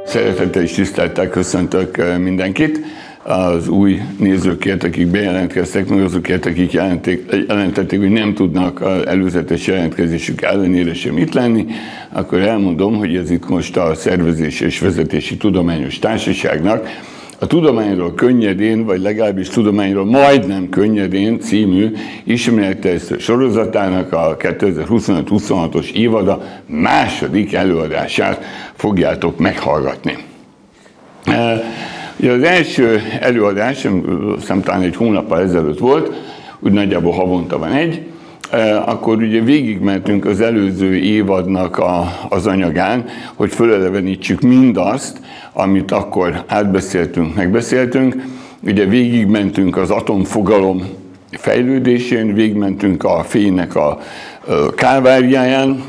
Szeretettel és tisztelettel köszöntök mindenkit. Az új nézőkért, akik bejelentkeztek, meg azokért, akik jelentették, hogy nem tudnak az előzetes jelentkezésük ellenére sem itt lenni, akkor elmondom, hogy ez itt most a Szervezési és Vezetési Tudományos Társaságnak a Tudományról könnyedén, vagy legalábbis Tudományról majdnem könnyedén című ismeretterjesztő sorozatának a 2025-26-os évada második előadását fogjátok meghallgatni. Ugye az első előadás, talán egy hónappal ezelőtt volt, úgy nagyjából havonta van egy, akkor ugye végigmentünk az előző évadnak az anyagán, hogy fölelevenítsük mindazt, amit akkor átbeszéltünk, megbeszéltünk. Ugye végigmentünk az atomfogalom fejlődésén, végigmentünk a fénynek a kálváriáján,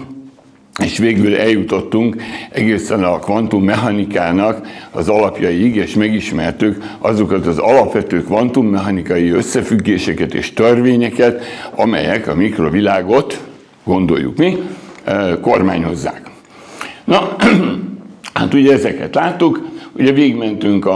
és végül eljutottunk egészen a kvantummechanikának az alapjaiig, és megismertük azokat az alapvető kvantummechanikai összefüggéseket és törvényeket, amelyek a mikrovilágot, gondoljuk mi, kormányozzák. Na, hát ugye ezeket láttuk, ugye végigmentünk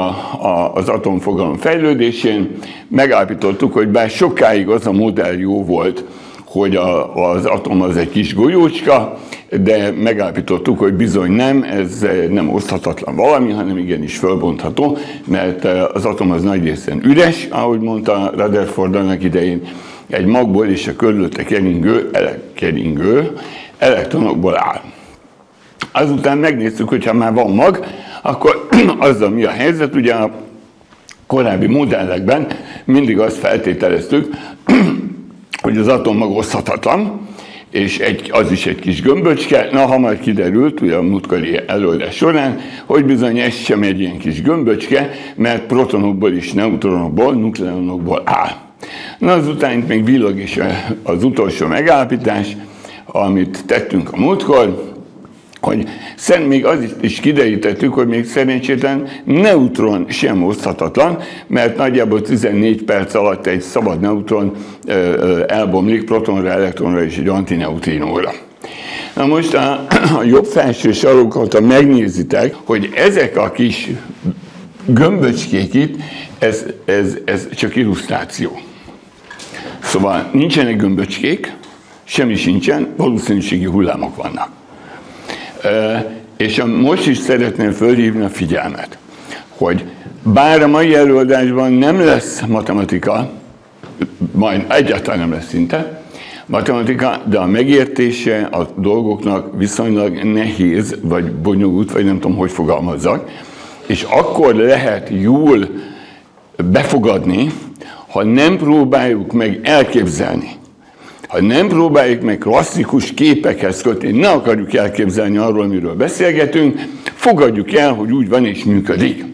az atomfogalom fejlődésén, megállapítottuk, hogy bár sokáig az a modell jó volt, hogy az atom az egy kis golyócska, de megállapítottuk, hogy bizony nem, ez nem oszthatatlan valami, hanem igenis fölbontható, mert az atom az nagy részen üres, ahogy mondta Rutherford annak idején, egy magból és a körülötte keringő elektronokból áll. Azután megnéztük, hogy ha már van mag, akkor azzal mi a helyzet, ugye a korábbi modellekben mindig azt feltételeztük, hogy az atommag oszthatatlan, és az is egy kis gömböcske. Na, hamar kiderült, ugye a múltkori előadás során, hogy bizony ez sem egy ilyen kis gömböcske, mert protonokból és neutronokból, nukleonokból áll. Na, azután itt még villog is az utolsó megállapítás, amit tettünk a múltkor, hogy még az is kiderítettük, hogy még szerencsétlen neutron sem oszthatatlan, mert nagyjából 14 perc alatt egy szabad neutron elbomlik protonra, elektronra és egy antineutrinóra. Na most a jobb felső sarokon, ha megnézitek, hogy ezek a kis gömböcskék itt, ez csak illusztráció. Szóval nincsenek gömböcskék, semmi sincsen, valószínűségi hullámok vannak. És most is szeretném fölhívni a figyelmet, hogy bár a mai előadásban nem lesz matematika, majd egyáltalán nem lesz szinte matematika, de a megértése a dolgoknak viszonylag nehéz, vagy bonyolult, vagy nem tudom, hogy fogalmazzak, és akkor lehet jól befogadni, ha nem próbáljuk meg elképzelni, ha nem próbáljuk meg klasszikus képekhez kötni, ne akarjuk elképzelni arról, amiről beszélgetünk, fogadjuk el, hogy úgy van és működik.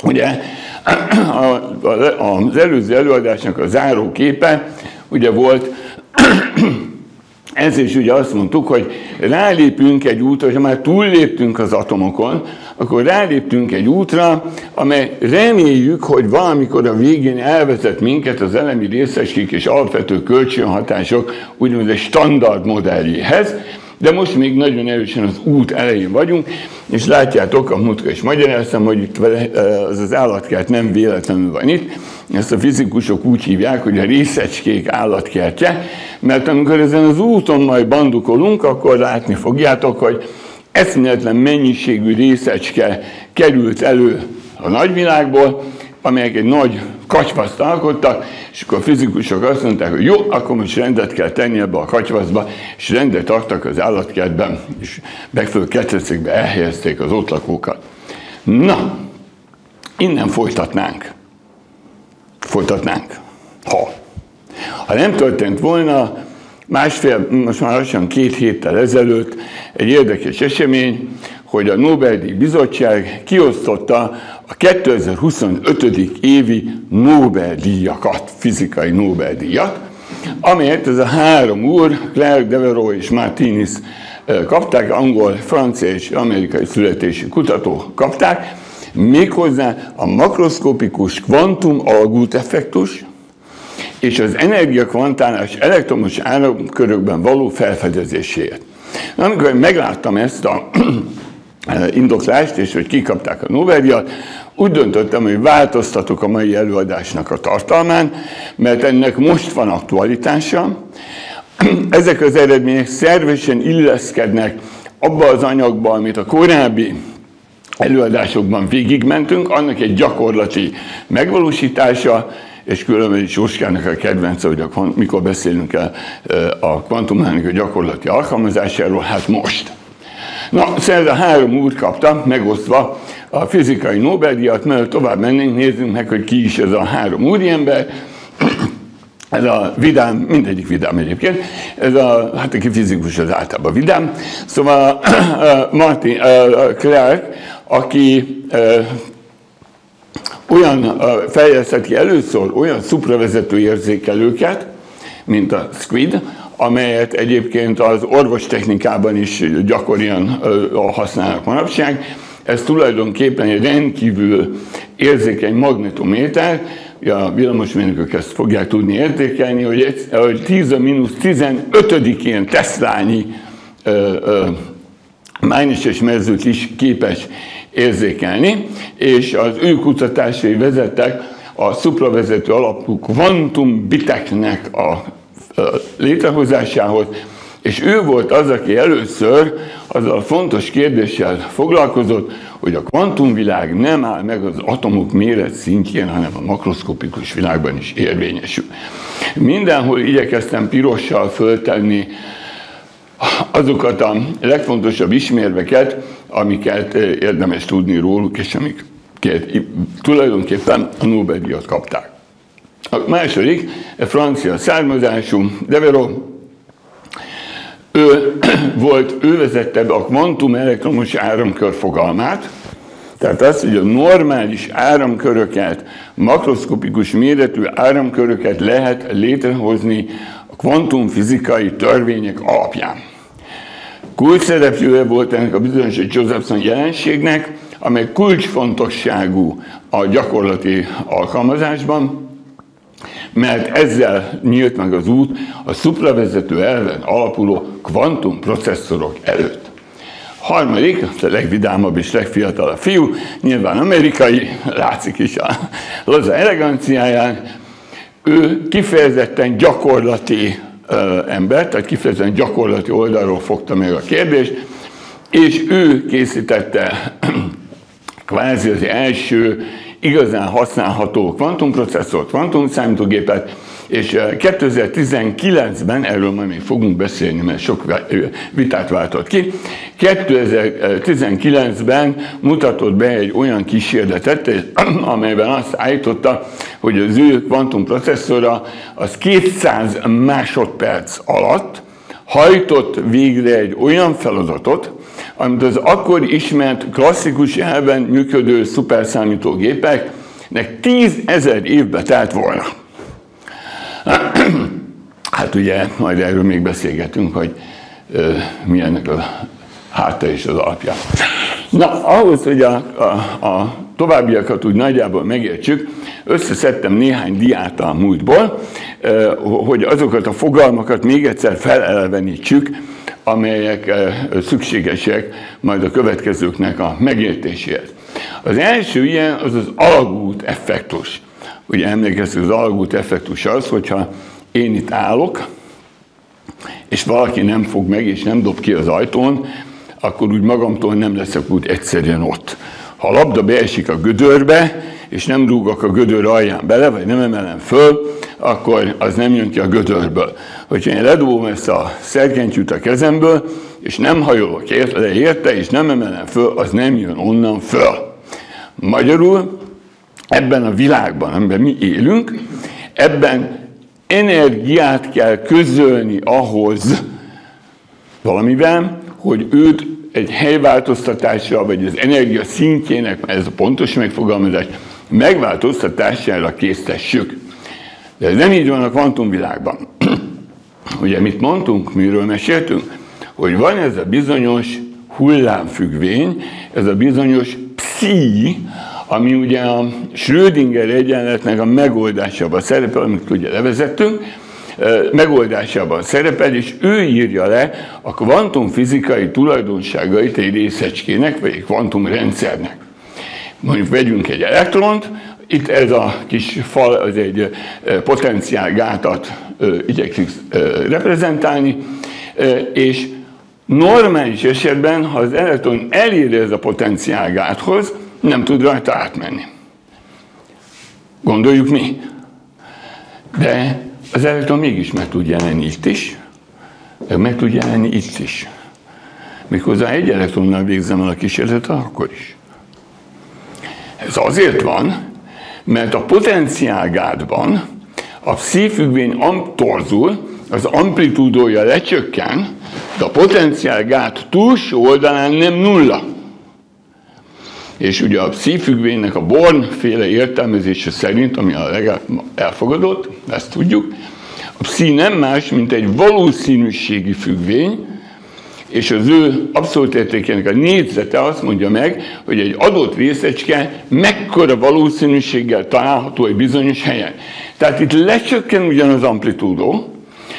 Ugye az előző előadásnak a záró képe ugye volt, ez is ugye azt mondtuk, hogy rálépünk egy útra, ha már túlléptünk az atomokon, akkor ráléptünk egy útra, amely reméljük, hogy valamikor a végén elvezet minket az elemi részecskék és alapvető kölcsönhatások úgynevezett standard modelljéhez, de most még nagyon erősen az út elején vagyunk, és látjátok, a múltkor is magyaráztam, hogy itt az állatkert nem véletlenül van itt, ezt a fizikusok úgy hívják, hogy a részecskék állatkertje, mert amikor ezen az úton majd bandukolunk, akkor látni fogjátok, hogy eszméletlen mennyiségű részecske került elő a nagyvilágból, amelyek egy nagy katyvaszt alkottak, és akkor a fizikusok azt mondták, hogy jó, akkor most rendet kell tenni ebbe a katyvaszba, és rendet adtak az állatkertben, és megfelelő ketrecekbe elhelyezték az ott lakókat. Na, innen folytatnánk. Ha nem történt volna, most már lassan 2 héttel ezelőtt egy érdekes esemény, hogy a Nobel-díj bizottság kiosztotta a 2025. évi Nobel-díjakat, fizikai Nobel-díjat, amelyet ez a 3 úr, Clerk, Devereaux és Martinez kapták, angol, francia és amerikai születésű kutatók kapták, méghozzá a makroszkopikus kvantum algút effektus és az energiakvantálás elektromos áramkörökben való felfedezéséért. Amikor megláttam ezt a indoklást, és hogy kikapták a Nobel-díjat, úgy döntöttem, hogy változtatok a mai előadásnak a tartalmán, mert ennek most van aktualitása. Ezek az eredmények szervesen illeszkednek abba az anyagba, amit a korábbi előadásokban végigmentünk, annak egy gyakorlati megvalósítása, és különben is Jóskának a kedvence, hogy mikor beszélünk el a kvantummechanika gyakorlati alkalmazásáról, hát most. Na, szerda 3 úr kapta, megosztva a fizikai Nobel-díjat, mert tovább mennénk, nézzünk meg, hogy ki is ez a 3 úriember. Ez a vidám, mindegyik vidám egyébként, ez a, hát aki fizikus, az általában vidám. Szóval Martin Clark, aki olyan fejlesztett ki először olyan szupravezető érzékelőket, mint a SQUID, amelyet egyébként az orvostechnikában is gyakorian használnak manapság. Ez tulajdonképpen egy rendkívül érzékeny magnetométer, a villamosmérnökök ezt fogják tudni értékelni, hogy 10⁻15-én Teslányi mágneses mezőt is képes érzékelni, és az ő kutatásai vezettek a szupravezető alapú kvantumbiteknek a létrehozásához, és ő volt az, aki először azzal a fontos kérdéssel foglalkozott, hogy a kvantumvilág nem áll meg az atomok méret szintjén, hanem a makroszkopikus világban is érvényesül. Mindenhol igyekeztem pirossal föltenni azokat a legfontosabb ismérveket, amiket érdemes tudni róluk, és amiket tulajdonképpen a Nobel-díjat kapták. A második, a francia származású Devereux, ő vezette be a kvantum elektromos áramkör fogalmát, tehát az, hogy a normális áramköröket, makroszkopikus méretű áramköröket lehet létrehozni a kvantumfizikai törvények alapján. Kulcsszereplője volt ennek a bizonyos Josephson jelenségnek, amely kulcsfontosságú a gyakorlati alkalmazásban, mert ezzel nyílt meg az út a szupravezető elven alapuló kvantumprocesszorok előtt. Harmadik, a legvidámabb és legfiatalabb fiú, nyilván amerikai, látszik is a laza eleganciáján, ő kifejezetten gyakorlati ember, tehát kifejezetten gyakorlati oldalról fogta meg a kérdést, és ő készítette kvázi az első igazán használható kvantumprocesszort, kvantumszámítógépet, és 2019-ben, erről majd még fogunk beszélni, mert sok vitát váltott ki, 2019-ben mutatott be egy olyan kísérletet, amelyben azt állította, hogy az ő kvantumprocesszora az 200 másodperc alatt hajtott végre egy olyan feladatot, amit az akkor ismert klasszikus elven működő szuperszámítógépeknek 10 000 évbe telt volna. Hát ugye, majd erről még beszélgetünk, hogy mi ennek a háttere és az alapja. Na, ahhoz, hogy a továbbiakat úgy nagyjából megértsük, összeszedtem néhány diát a múltból, hogy azokat a fogalmakat még egyszer felelevenítsük, amelyek szükségesek majd a következőknek a megértéséhez. Az első ilyen az az alagút effektus. Ugye emlékeztek, az alagút effektus az, hogyha én itt állok, és valaki nem fog meg, és nem dob ki az ajtón, akkor úgy magamtól nem leszek úgy egyszerűen ott. Ha a labda beesik a gödörbe, és nem rúgok a gödör alján bele, vagy nem emelem föl, akkor az nem jön ki a gödörből. Hogyha én ledobom ezt a szerkentyűt a kezemből, és nem hajolok le érte, és nem emelem föl, az nem jön onnan föl. Magyarul ebben a világban, amiben mi élünk, ebben energiát kell közölni ahhoz valamivel, hogy őt egy helyváltoztatásra, vagy az energia szintjének, ez a pontos megfogalmazás, megváltoztatására késztessük. De ez nem így van a kvantumvilágban. Ugye mit mondtunk, miről meséltünk? Hogy van ez a bizonyos hullámfüggvény, ez a bizonyos psi, ami ugye a Schrödinger egyenletnek a megoldásában szerepel, amit ugye levezettünk, megoldásában szerepel, és ő írja le a kvantumfizikai tulajdonságait egy részecskének, vagy egy kvantumrendszernek. Mondjuk vegyünk egy elektront, itt ez a kis fal, az egy potenciálgátat igyekszik reprezentálni, és normális esetben, ha az elektron elér ez a potenciálgáthoz, nem tud rajta átmenni. Gondoljuk mi. De az elektron mégis meg tud jelenni itt is, meg tud jelenni itt is. Méghozzá egy elektronnal végzem el a kísérletet, akkor is. Ez azért van, mert a potenciálgátban a psi függvény torzul, az amplitúdója lecsökken, de a potenciálgát túlsó oldalán nem nulla. És ugye a psi függvénynek a Born-féle értelmezése szerint, ami a elfogadott, ezt tudjuk, a psi nem más, mint egy valószínűségi függvény, és az ő abszolút értékének a négyzete azt mondja meg, hogy egy adott részecske mekkora valószínűséggel található egy bizonyos helyen. Tehát itt lecsökken ugyan az amplitúdó,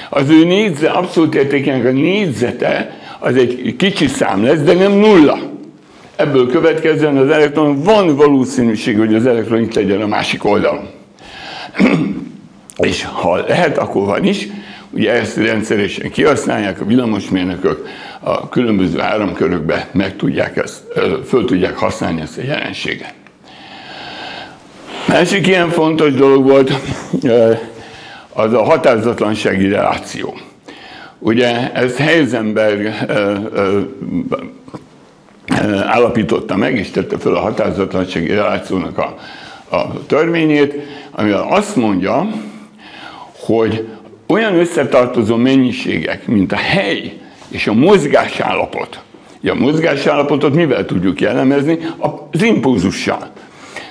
az ő abszolút értékének a négyzete az egy kicsi szám lesz, de nem nulla. Ebből következően az elektron van valószínűség, hogy az elektron itt legyen a másik oldalon. És ha lehet, akkor van is. Ugye ezt rendszeresen kihasználják a villamosmérnökök, a különböző áramkörökbe föl tudják használni ezt a jelenséget. Másik ilyen fontos dolog volt, az a határozatlansági reláció. Ugye ezt Heisenberg állapította meg, és tette fel a határozatlansági relációnak a törvényét, amivel azt mondja, hogy olyan összetartozó mennyiségek, mint a hely és a mozgásállapot. A mozgásállapotot mivel tudjuk jellemezni? Az impulzussal.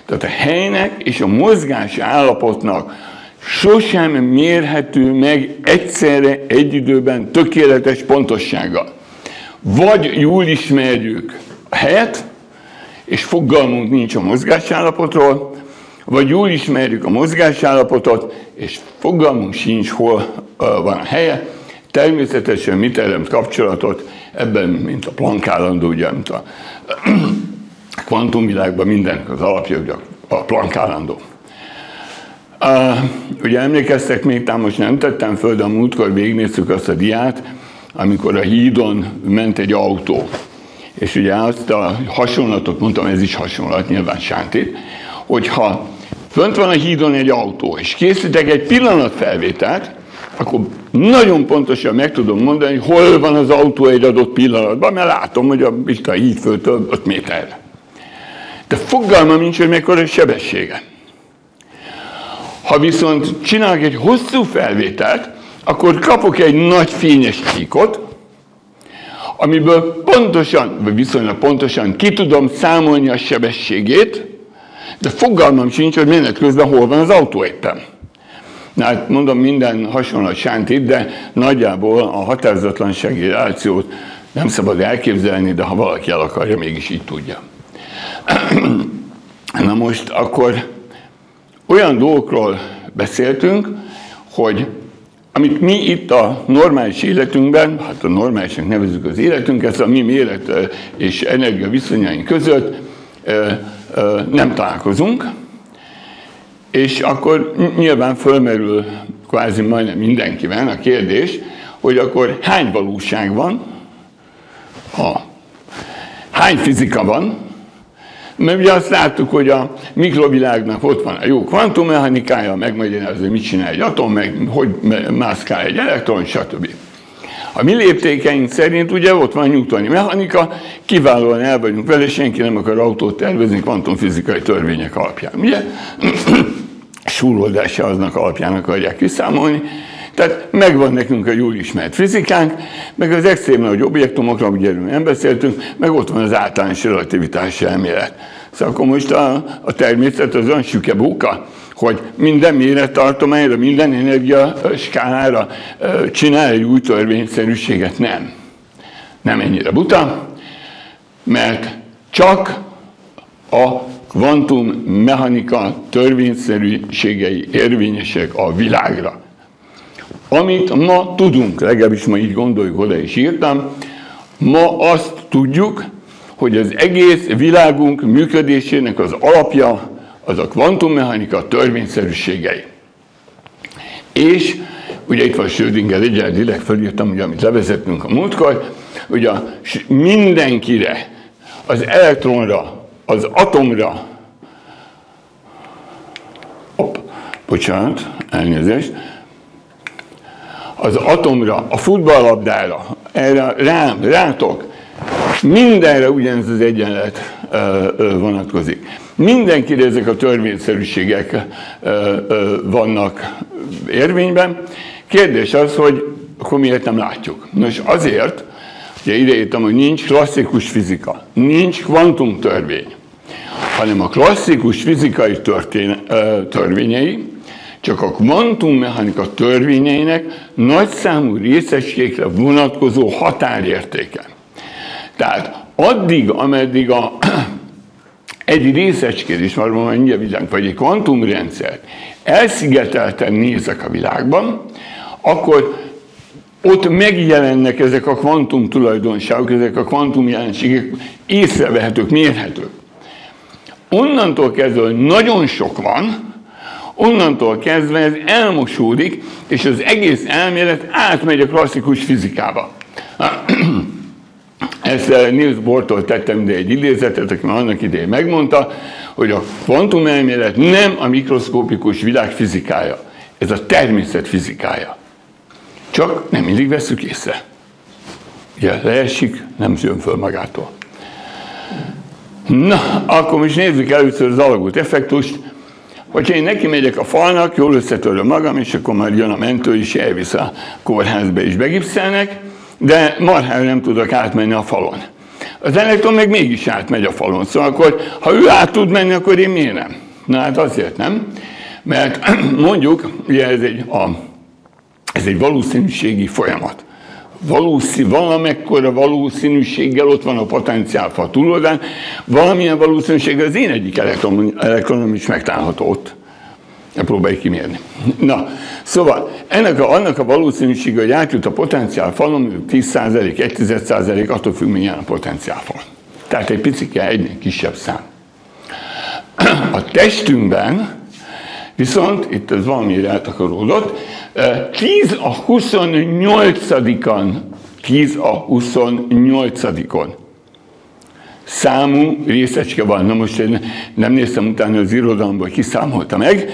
Tehát a helynek és a mozgás állapotnak sosem mérhető meg egyszerre, egy időben tökéletes pontossággal. Vagy jól ismerjük a helyet, és fogalmunk nincs a mozgásállapotról, vagy jól ismerjük a mozgásállapotot, és fogalmunk sincs, hol van a helye. Természetesen mit teremt kapcsolatot ebben, mint a Planck állandó, ugye, mint a kvantumvilágban mindennek az alapja, ugye a Planck állandó. Ugye emlékeztek még, talán most nem tettem föl, de a múltkor végignéztük azt a diát, amikor a hídon ment egy autó. És ugye azt a hasonlatot mondtam, ez is hasonlat, nyilván sántit, hogyha fönt van a hídon egy autó, és készítek egy pillanatfelvételt, akkor nagyon pontosan meg tudom mondani, hogy hol van az autó egy adott pillanatban, mert látom, hogy a híd föltől 5 méterre. De fogalmam nincs, hogy mekkora sebessége. Ha viszont csinálok egy hosszú felvételt, akkor kapok egy nagy fényes csíkot, amiből pontosan, vagy viszonylag pontosan ki tudom számolni a sebességét, de fogalmam sincs, hogy menet közben hol van az autó éppen. Na hát mondom, minden hasonlat sántit, de nagyjából a határozatlansági relációt nem szabad elképzelni, de ha valaki el akarja, mégis így tudja. Na most akkor olyan dolgokról beszéltünk, hogy amit mi itt a normális életünkben, hát a normálisnak nevezzük az életünket, a mi méret és energia viszonyaink között nem találkozunk, és akkor nyilván fölmerül kvázi majdnem mindenkiben a kérdés, hogy akkor hány valóság van, hány fizika van, mert ugye azt láttuk, hogy a mikrovilágnak ott van a jó kvantummechanikája, megmagyarázza, hogy mit csinál egy atom, meg hogy mászkál egy elektron, stb. A mi léptékeink szerint ugye ott van a newtoni mechanika, kiválóan el vagyunk vele, senki nem akar autót tervezni kvantumfizikai törvények alapján. Ugye? Súroldása aznak alapján akarják kiszámolni. Tehát megvan nekünk a jól ismert fizikánk, meg az extrém nagy objektumokra, ugye erről nem beszéltünk, meg ott van az általános relativitási elmélet. Szóval akkor most a természet az olyan süke bóka, hogy minden mérettartományra, minden energiaskálára csinál egy új törvényszerűséget. Nem. Nem ennyire buta, mert csak a kvantummechanika törvényszerűségei érvényesek a világra. amit ma tudunk, legalábbis ma így gondoljuk, oda is írtam, ma azt tudjuk, hogy az egész világunk működésének az alapja az a kvantummechanika törvényszerűségei. És ugye itt van Schrödinger egyenledileg, fölírtam, ugye, amit levezettünk a múltkor, ugye mindenkire, az elektronra, az atomra, elnézést, az atomra, a futballlabdára, erre rátok, mindenre ugyanez az egyenlet vonatkozik. Mindenkire ezek a törvényszerűségek vannak érvényben. Kérdés az, hogy akkor miért nem látjuk? Nos, azért, ugye ide írtam, hogy nincs klasszikus fizika, nincs kvantumtörvény, hanem a klasszikus fizikai törvényei csak a kvantummechanika törvényeinek nagyszámú részecskére vonatkozó határértéke. Tehát addig, ameddig egy részecskét is, vagy egy kvantumrendszer elszigetelten nézek a világban, akkor ott megjelennek ezek a kvantum tulajdonságok, ezek a kvantum jelenségek észrevehetők, mérhetők. Onnantól kezdve, hogy nagyon sok van, onnantól kezdve ez elmosódik, és az egész elmélet átmegy a klasszikus fizikába. Ezt Niels Bohrtól tettem ide egy idézetet, aki már annak idején megmondta, hogy a kvantumelmélet nem a mikroszkópikus világ fizikája, ez a természet fizikája. Csak nem mindig vesszük észre. Ugye leesik, nem jön föl magától. Na, akkor most nézzük először az alagút effektust. Hogyha én neki megyek a falnak, jól összetöröm magam, és akkor már jön a mentő, és elvisz a kórházba, és begipszelnek, de marhára nem tudok átmenni a falon. Az elektron meg mégis átmegy a falon. Szóval akkor, ha ő át tud menni, akkor én miért nem? Na hát azért nem, mert mondjuk, ugye ez egy valószínűségi folyamat. Valamekkora valószínűséggel ott van a potenciálfal túloldalán, valamilyen valószínűséggel az én egyik elektronom is megtalálható ott. Próbáljuk kimérni. Na, szóval annak a valószínűsége, hogy átjut a potenciálfalon, 10%, 1/10%, attól függ, milyen a potenciálfal. Tehát egy picike, egynél kisebb szám. A testünkben viszont, itt ez valamire eltakaródott, 10 a 28-on számú részecske van. Na most én nem néztem utána az irodalomban, hogy kiszámolta meg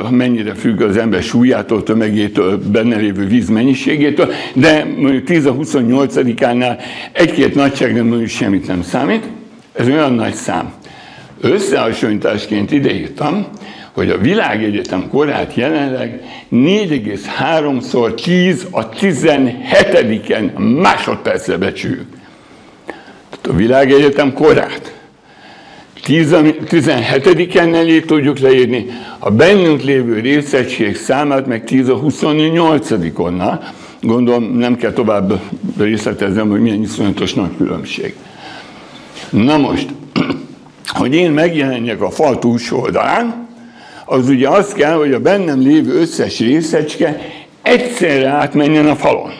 mennyire függ az ember súlyától, tömegétől, benne lévő víz mennyiségétől, de 10 a 28-ánál egy-két nagyságrendben semmit nem számít. Ez olyan nagy szám. Összehasonlításként ideírtam, hogy a világegyetem korát jelenleg 4,3 × 10 a 17. másodpercre becsüljük. Tehát a világegyetem korát 17-en elé tudjuk leírni, a bennünk lévő részecskék számát meg 10 a 28-onnal. Gondolom nem kell tovább részleteznem, hogy milyen iszonyatos nagy különbség. Na most, hogy én megjelenjek a fal túlsó oldalán, az ugye az kell, hogy a bennem lévő összes részecske egyszerre átmenjen a falon.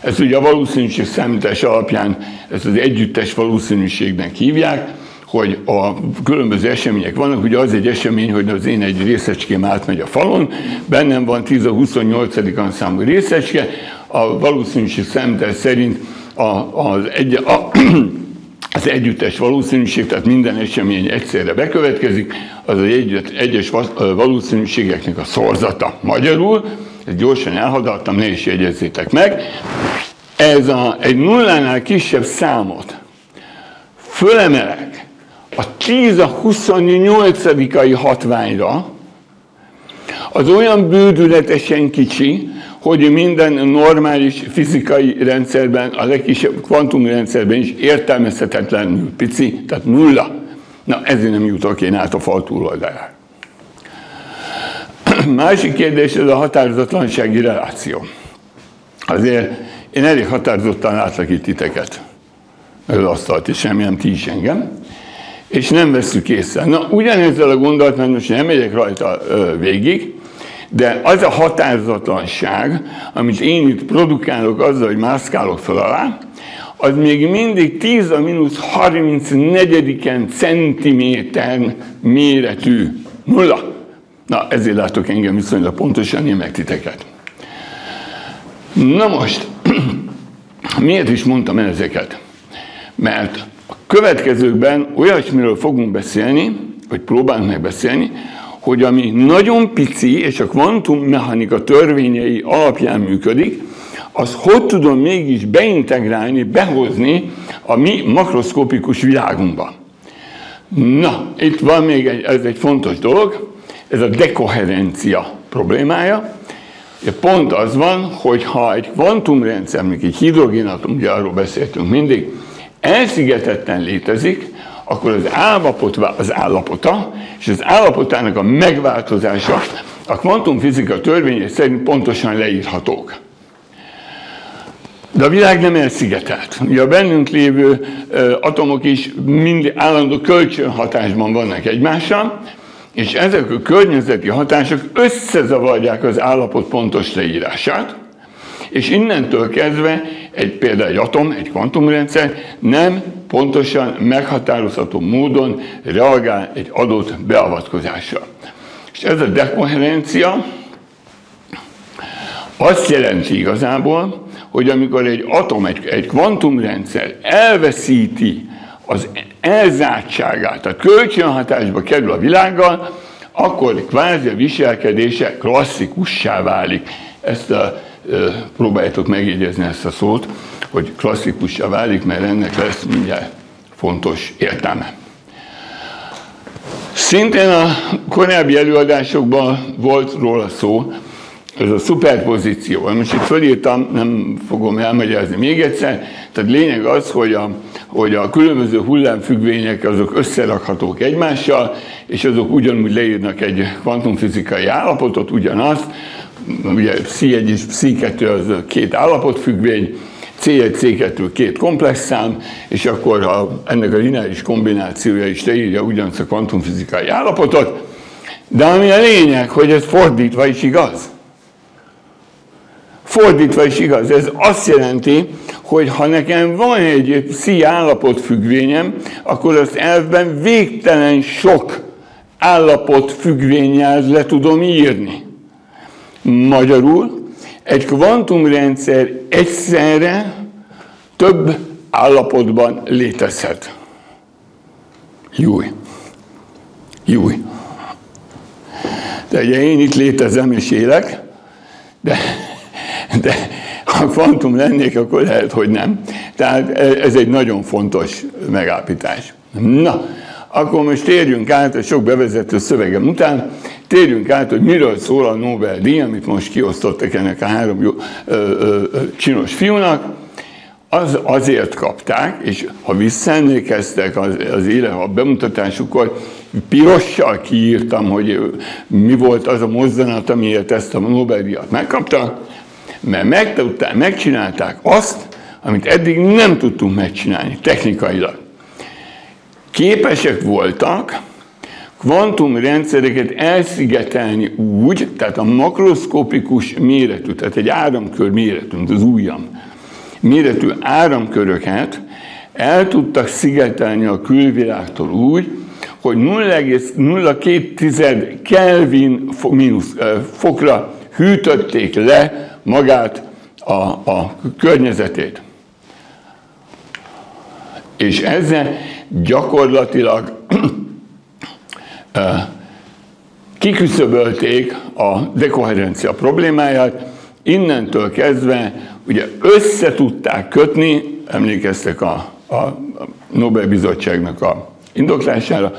Ezt ugye a valószínűség számítás alapján ezt az együttes valószínűségnek hívják, hogy a különböző események vannak, ugye az egy esemény, hogy az én egy részecském átmegy a falon, bennem van 10 a 28-an számú részecske, a valószínűség számítás szerint az együttes valószínűség, tehát minden esemény egyszerre bekövetkezik, az egyes valószínűségeknek a szorzata. Magyarul, ezt gyorsan elhaladtam, ne is jegyezzétek meg, ez egy nullánál kisebb számot fölemelek a 10 a 28-ai hatványra, az olyan bődületesen kicsi, hogy minden normális fizikai rendszerben, a legkisebb kvantumrendszerben is értelmezhetetlenül pici, tehát nulla. Na, ezért nem jutok én át a fal túloldalára. Másik kérdés, ez a határozatlansági reláció. Azért én elég határozottan látlak itt titeket, meg az asztalt is, remélem ti is engem, és nem vesszük észre. Na, ugyanezzel a gondolatban most nem megyek rajta végig, De az a határozatlanság, amit én itt produkálok azzal, hogy mászkálok fel alá, az még mindig 10⁻34 centiméter méretű. Nulla. Na, ezért látok engem viszonylag pontosan, én meg titeket. Na most, miért is mondtam el ezeket? Mert a következőkben olyasmiről fogunk beszélni, vagy próbálunk meg beszélni, hogy ami nagyon pici, és a kvantummechanika törvényei alapján működik, az hogy tudom mégis beintegrálni, behozni a mi makroszkopikus világunkba. Na, itt van még ez egy fontos dolog, ez a dekoherencia problémája. Pont az van, hogy ha egy kvantumrendszer, mondjuk egy hidrogénatom, ugye arról beszéltünk mindig, elszigetetten létezik, akkor az állapota és az állapotának a megváltozása a kvantumfizika törvényei szerint pontosan leírhatók. De a világ nem elszigetelt. Ugye a bennünk lévő atomok is mind állandó kölcsönhatásban vannak egymással, és ezek a környezeti hatások összezavarják az állapot pontos leírását, és innentől kezdve például egy atom, egy kvantumrendszer nem pontosan meghatározható módon reagál egy adott beavatkozással. És ez a dekoherencia azt jelenti igazából, hogy amikor egy atom, egy kvantumrendszer elveszíti az elzártságát, tehát kölcsönhatásba kerül a világgal, akkor kvázi a viselkedése klasszikussá válik. Próbáljátok megjegyezni ezt a szót, hogy klasszikussá válik, mert ennek lesz mindjárt fontos értelme. Szintén a korábbi előadásokban volt róla szó, ez a szuperpozíció. Most itt fölírtam, nem fogom elmagyarázni még egyszer, tehát lényeg az, hogy a különböző hullámfüggvények azok összerakhatók egymással, és azok ugyanúgy leírnak egy kvantumfizikai állapotot, ugyanazt, ugye Psi1 és Psi2 az két állapotfüggvény, C1, C2 két komplex szám, és akkor ennek a lineáris kombinációja is leírja ugyanazt a kvantumfizikai állapotot, de ami a lényeg, hogy ez fordítva is igaz. Fordítva is igaz. Ez azt jelenti, hogy ha nekem van egy psi állapotfüggvényem, akkor azt elvben végtelen sok állapotfüggvénnyel le tudom írni. Magyarul egy kvantumrendszer egyszerre több állapotban létezhet. Júj. De ugye én itt létezem és élek, de ha kvantum lennék, akkor lehet, hogy nem. Tehát ez egy nagyon fontos megállapítás. Na, akkor most térjünk át, a sok bevezető szövegem után, térjünk át, hogy miről szól a Nobel-díj, amit most kiosztottak ennek a 3 csinos fiúnak. Azért kapták, és ha visszaemlékeztek a bemutatásukor, pirossal kiírtam, hogy mi volt az a mozzanat, amiért ezt a Nobel-díjat megkaptak, mert megcsinálták azt, amit eddig nem tudtunk megcsinálni technikailag. Képesek voltak kvantumrendszereket elszigetelni úgy, tehát a makroszkopikus méretű, tehát egy áramkör méretű, mint az ujjam méretű áramköröket el tudtak szigetelni a külvilágtól úgy, hogy 0,02 Kelvin fokra hűtötték le magát a környezetét. És ezzel gyakorlatilag kiküszöbölték a dekoherencia problémáját, innentől kezdve ugye összetudták kötni, emlékeztek a Nobel-bizottságnak a indoklására,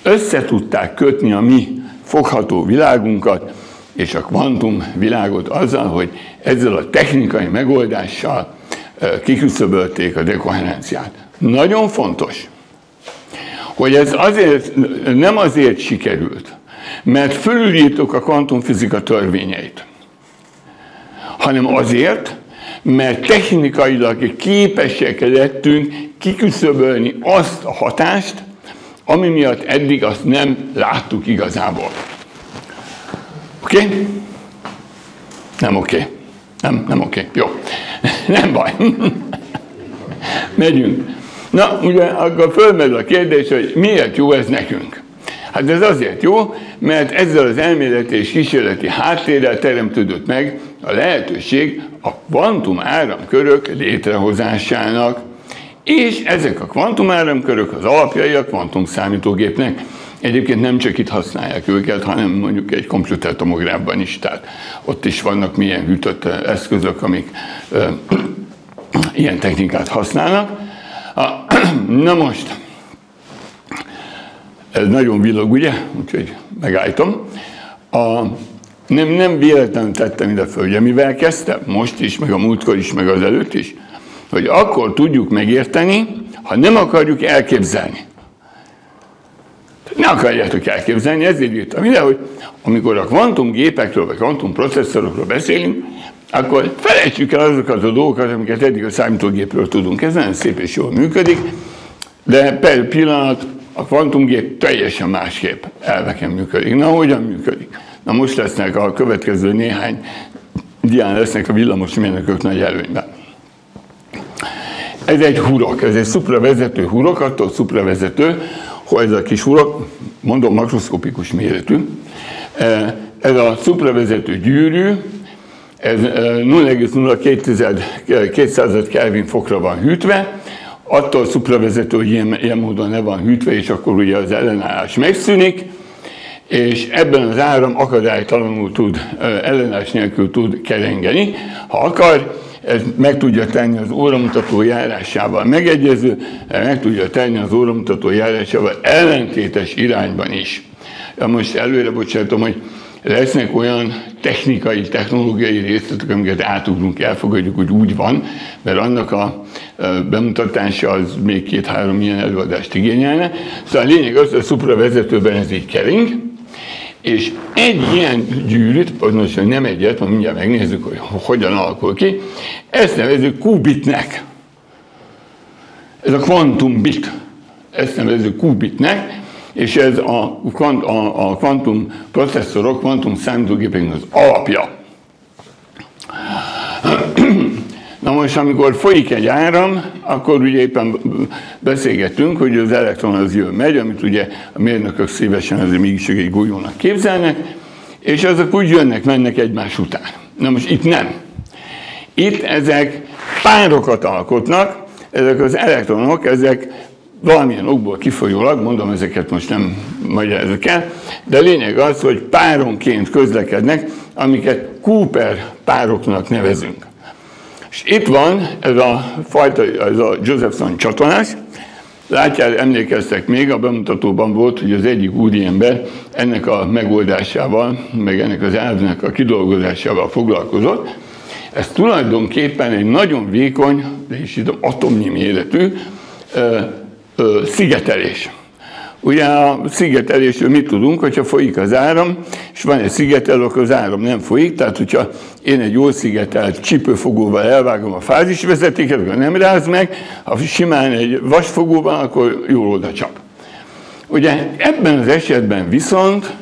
összetudták kötni a mi fogható világunkat és a kvantum világot azzal, hogy ezzel a technikai megoldással kiküszöbölték a dekoherenciát. Nagyon fontos, hogy ez nem azért sikerült, mert fölülírtuk a kvantumfizika törvényeit, hanem azért, mert technikailag képesek lettünk kiküszöbölni azt a hatást, ami miatt eddig azt nem láttuk igazából. Oké? Nem oké. Nem oké. Jó. Nem baj. Megyünk. Na, ugye akkor fölmerül a kérdés, hogy miért jó ez nekünk? Hát ez azért jó, mert ezzel az elméleti és kísérleti háttérrel teremtődött meg a lehetőség a kvantumáramkörök létrehozásának, és ezek a kvantumáramkörök az alapjai a kvantumszámítógépnek. Egyébként nem csak itt használják őket, hanem mondjuk egy komputertomográfban is, tehát ott is vannak milyen hűtött eszközök, amik ilyen technikát használnak. Na most, ez nagyon villog, ugye? Úgyhogy megállítom. Nem véletlenül tettem ide föl, ugye mivel kezdtem? Most is, meg a múltkor is, meg az előtt is. Hogy akkor tudjuk megérteni, ha nem akarjuk elképzelni. Ne akarjátok elképzelni, ezért írtam ide, hogy amikor a kvantumgépekről, vagy kvantumprocesszorokról beszélünk, akkor felejtsük el azokat a dolgokat, amiket eddig a számítógépről tudunk. Ez nagyon szép és jól működik, de per pillanat a kvantumgép teljesen másképp elveken működik. Na, hogyan működik? Na, most lesznek a következő néhány dián lesznek a villamosmérnökök nagy előnyben. Ez egy hurok, ez egy szupravezető hurok, attól szupravezető, hogy ez a kis hurok, mondom, makroszkopikus méretű. Ez a szupravezető gyűrű, ez 0,02 Kelvin fokra van hűtve, attól szupravezető, hogy ilyen módon le van hűtve, és akkor ugye az ellenállás megszűnik, és ebben az áram akadálytalanul tud, ellenállás nélkül tud kerengeni. Ha akar, ezt meg tudja tenni az óramutató járásával megegyező, meg tudja tenni az óramutató járásával ellentétes irányban is. Most előre bocsátom, hogy lesznek olyan technikai, technológiai részletek, amiket átugrunk, elfogadjuk, hogy úgy van, mert annak a bemutatása az még 2-3 ilyen előadást igényelne. Szóval a lényeg az, hogy a szupravezetőben ez így kering, és egy ilyen gyűrűt, pontosan nem egyet, mert mindjárt megnézzük, hogy hogyan alakul ki, ezt nevezzük qubitnek. Ez a kvantumbit. Ezt nevezzük qubitnek, és ez a kvantum processzorok, kvantum számítógépeknek az alapja. Na most, amikor folyik egy áram, akkor ugye éppen beszélgetünk, hogy az elektron az jön-megy, amit ugye a mérnökök szívesen azért mégis egy golyónak képzelnek, és azok úgy jönnek-mennek egymás után. Na most itt nem. Itt ezek párokat alkotnak, ezek az elektronok, ezek valamilyen okból kifolyólag, mondom, ezeket most nem magyarázok el, de a lényeg az, hogy páronként közlekednek, amiket Cooper pároknak nevezünk. És itt van ez a fajta, ez a Josephson csatolás. Látják, emlékeztek még, a bemutatóban volt, hogy az egyik úriember ennek a megoldásával, meg ennek az elvnek a kidolgozásával foglalkozott. Ez tulajdonképpen egy nagyon vékony, de is atomnyi méretű szigetelés. Ugye a szigetelésről mit tudunk, hogyha folyik az áram, és van egy szigetelő, akkor az áram nem folyik, tehát hogyha én egy jól szigetelt csípőfogóval elvágom a fázisvezetéket, akkor nem ráz meg, ha simán egy vasfogóval, akkor jól oda csap. Ugye ebben az esetben viszont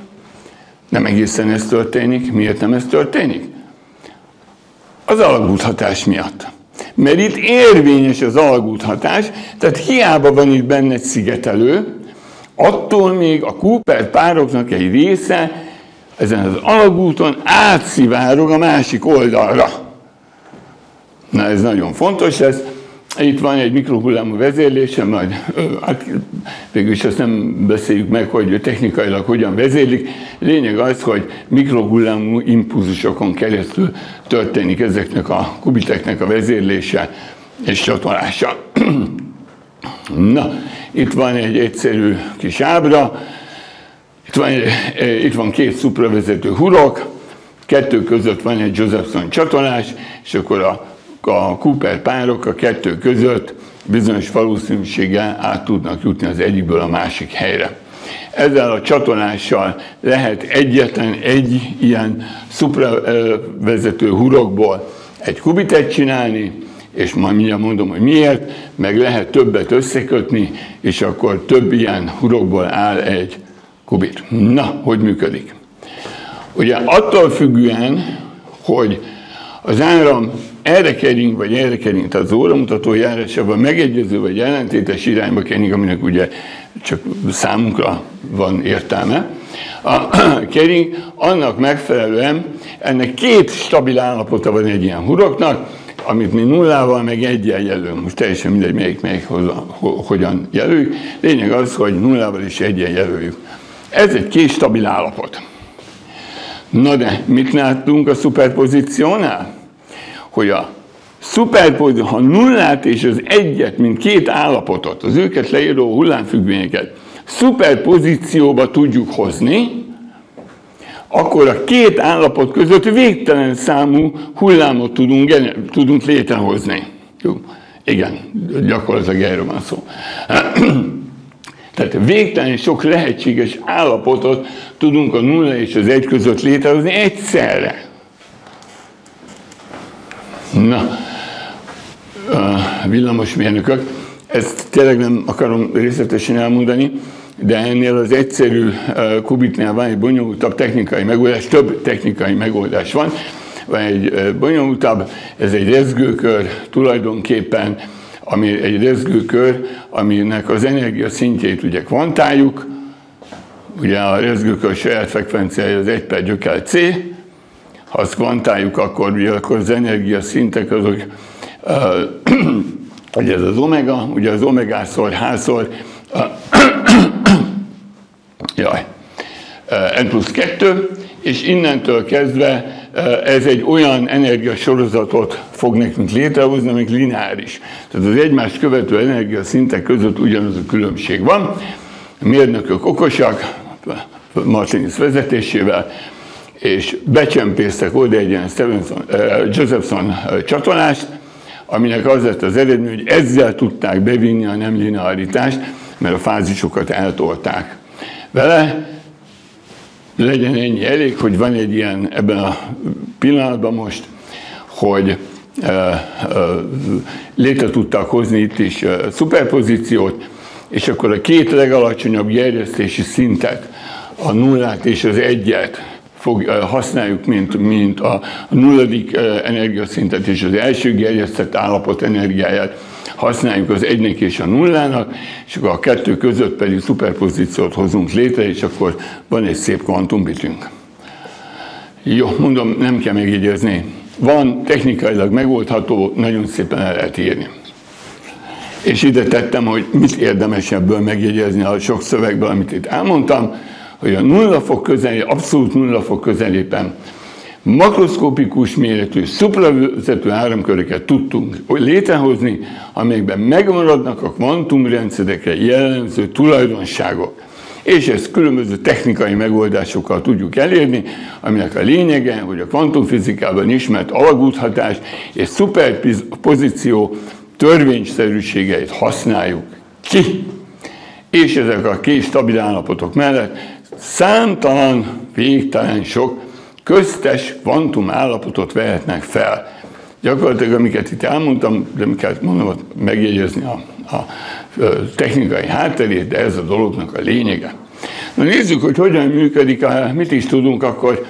nem egészen ez történik. Miért nem ez történik? Az alagúthatás miatt. Mert itt érvényes az alagúthatás, tehát hiába van itt benne egy szigetelő, attól még a Cooper pároknak egy része ezen az alagúton átszivárog a másik oldalra. Na, ez nagyon fontos lesz. Itt van egy mikrohullámú vezérlése, majd hát végül is ezt nem beszéljük meg, hogy technikailag hogyan vezérlik. Lényeg az, hogy mikrohullámú impulzusokon keresztül történik ezeknek a kubiteknek a vezérlése és csatolása. Na, itt van egy egyszerű kis ábra, itt van két szupravezető hurok, kettő között van egy Josephson csatolás, és akkor a Cooper párok a kettő között bizonyos valószínűséggel át tudnak jutni az egyikből a másik helyre. Ezzel a csatolással lehet egyetlen egy ilyen szupravezető hurokból egy kubitet csinálni, és majd mindjárt mondom, hogy miért, meg lehet többet összekötni, és akkor több ilyen hurokból áll egy kubit. Na, hogy működik? Ugye attól függően, hogy az áram erre kering, vagy erre kering, tehát az óramutató járásában megegyező vagy ellentétes irányba kering, aminek ugye csak számunkra van értelme, kering, annak megfelelően ennek két stabil állapota van egy ilyen huroknak, amit mi nullával meg eggyel jelölünk. Most teljesen mindegy, melyik hogyan jelöljük. Lényeg az, hogy nullával és eggyel jelöljük. Ez egy két stabil állapot. Na de mit láttunk a szuperpozíciónál? Hogy a szuperpozíció, ha nullát és az egyet, mint két állapotot, az őket leíró hullámfüggvényeket szuperpozícióba tudjuk hozni, akkor a két állapot között végtelen számú hullámot tudunk létrehozni. Jó? Igen, gyakorlatilag erről van szó. Tehát végtelen sok lehetséges állapotot tudunk a 0 és az 1 között létrehozni egyszerre. Na, villamosmérnökök, ezt tényleg nem akarom részletesen elmondani, de ennél az egyszerű kubiknál van egy bonyolultabb technikai megoldás, több technikai megoldás van. Van egy bonyolultabb, ez egy rezgőkör tulajdonképpen, ami egy rezgőkör, aminek az energia szintjét ugye kvantáljuk. Ugye a rezgőkör saját frekvenciája az 1/c. Ha azt kvantáljuk, akkor az energia szintek azok, ugye ez az omega, ugye az omegásor, h-szor, n+2, és innentől kezdve ez egy olyan energiasorozatot fog nekünk létrehozni, amik lineáris. Tehát az egymást követő energiaszintek között ugyanaz a különbség van. A mérnökök okosak, Martinis vezetésével, és becsempésztek oda egy ilyen Josephson csatolást, aminek az lett az eredmény, hogy ezzel tudták bevinni a nem linearitást, mert a fázisokat eltolták vele. Legyen ennyi elég, hogy van egy ilyen ebben a pillanatban most, hogy létre tudtak hozni itt is szuperpozíciót, és akkor a két legalacsonyabb gerjesztési szintet, a nullát és az egyet használjuk, mint a nulladik energiaszintet és az első gerjesztett állapot energiáját használjuk az egynek és a nullának, és akkor a kettő között pedig szuperpozíciót hozunk létre, és akkor van egy szép kvantumbitünk. Jó, mondom, nem kell megjegyezni. Van, technikailag megoldható, nagyon szépen el lehet írni. És ide tettem, hogy mit érdemes ebből megjegyezni a sok szövegből, amit itt elmondtam, hogy a 0 fok közelében, abszolút 0 fok közelében makroszkopikus méretű, szupravezető áramköröket tudtunk létrehozni, amelyekben megmaradnak a kvantumrendszerekre jellemző tulajdonságok. És ezt különböző technikai megoldásokkal tudjuk elérni, aminek a lényege, hogy a kvantumfizikában ismert alagúthatás és szuperpozíció törvényszerűségeit használjuk ki. És ezek a két stabil állapotok mellett számtalan, végtelen sok köztes kvantum állapotot vehetnek fel. Gyakorlatilag, amiket itt elmondtam, nem kell mondom, megjegyezni a technikai hátterét, de ez a dolognak a lényege. Na nézzük, hogy hogyan működik, mit is tudunk akkor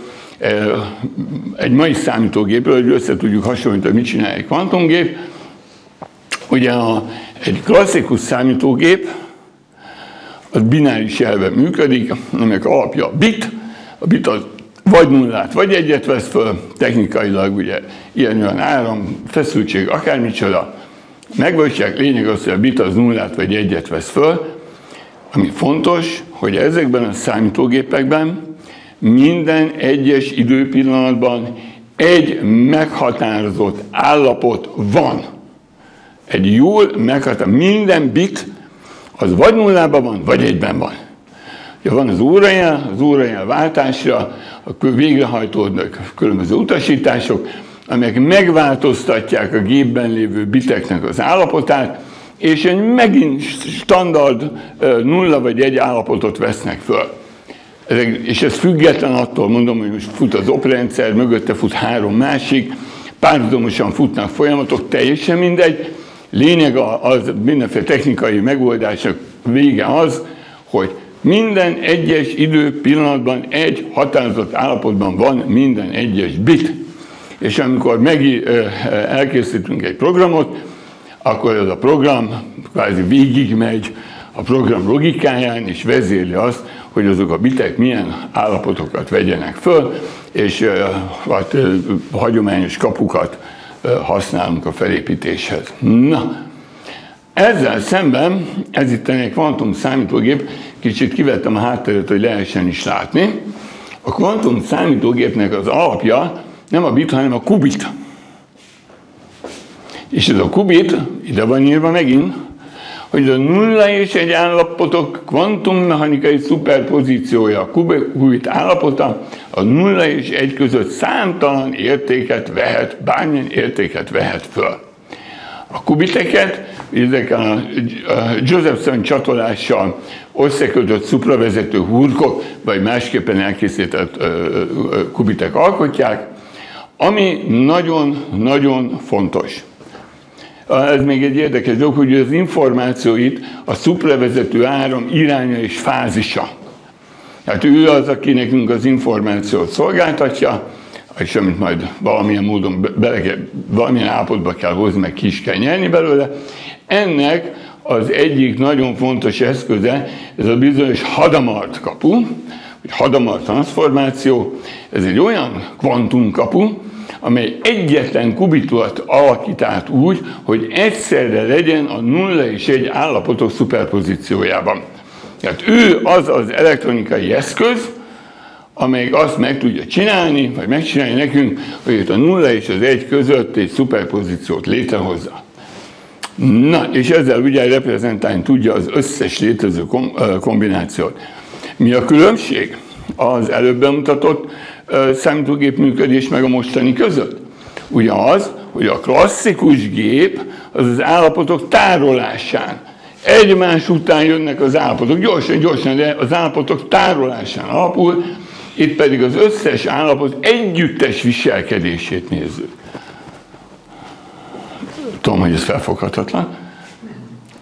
egy mai számítógépről, hogy össze tudjuk hasonlítani, mit csinál egy kvantumgép. Ugye egy klasszikus számítógép, az bináris elven működik, aminek alapja a bit az vagy nullát, vagy egyet vesz föl, technikailag ugye ilyen-olyan áram, feszültség, akármicsoda, megvalósítják, lényeg az, hogy a bit az nullát, vagy egyet vesz föl, ami fontos, hogy ezekben a számítógépekben minden egyes időpillanatban egy meghatározott állapot van. Egy jól meghatározott, minden bit az vagy nullában van, vagy egyben van. Ja, van az órajel váltásra végrehajtódnak különböző utasítások, amelyek megváltoztatják a gépben lévő biteknek az állapotát, és egy megint standard nulla vagy egy állapotot vesznek föl. És ez független attól, mondom, hogy most fut az oprendszer, mögötte fut 3 másik, párhuzamosan futnak folyamatok, teljesen mindegy. Lényeg az mindenféle technikai megoldások vége az, hogy minden egyes idő pillanatban egy határozott állapotban van minden egyes bit. és amikor elkészítünk egy programot, akkor ez a program kvázi végigmegy a program logikáján, és vezérli azt, hogy azok a bitek milyen állapotokat vegyenek föl, és hagyományos kapukat használunk a felépítéshez. Na, ezzel szemben, ez itt egy kvantum számítógép, kicsit kivettem a hátteret, hogy lehessen is látni. A kvantum számítógépnek az alapja nem a bit, hanem a kubit. És ez a kubit, ide van írva megint, hogy a 0 és 1 állapotok kvantummechanikai szuperpozíciója, a kubit állapota a 0 és 1 között számtalan értéket vehet, bármilyen értéket vehet föl. A kubiteket ezekkel a Josephson csatolással összekötött szupravezető hurkok, vagy másképpen elkészített kubitek alkotják, ami nagyon-nagyon fontos. Ez még egy érdekes dolog, hogy az információit a szupravezető áram iránya és fázisa. Hát ő az, aki nekünk az információt szolgáltatja, és amit majd valamilyen módon valamilyen állapotba kell hozni, meg ki is kell nyerni belőle. Ennek az egyik nagyon fontos eszköze, ez a bizonyos Hadamard kapu, vagy Hadamard transformáció. Ez egy olyan kvantumkapu, amely egyetlen kubitot alakít át úgy, hogy egyszerre legyen a 0 és 1 állapotok szuperpozíciójában. Tehát ő az az elektronikai eszköz, amelyik azt meg tudja csinálni, vagy megcsinálni nekünk, hogy itt a 0 és az 1 között egy szuperpozíciót létrehozza. Na, és ezzel ugye reprezentálni tudja az összes létező kombinációt. Mi a különbség az előbb bemutatott számítógép működés meg a mostani között? Ugye az, hogy a klasszikus gép az állapotok tárolásán. Egymás után jönnek az állapotok, gyorsan, de az állapotok tárolásán alapul, itt pedig az összes állapot együttes viselkedését nézzük. Tudom, hogy ez felfoghatatlan.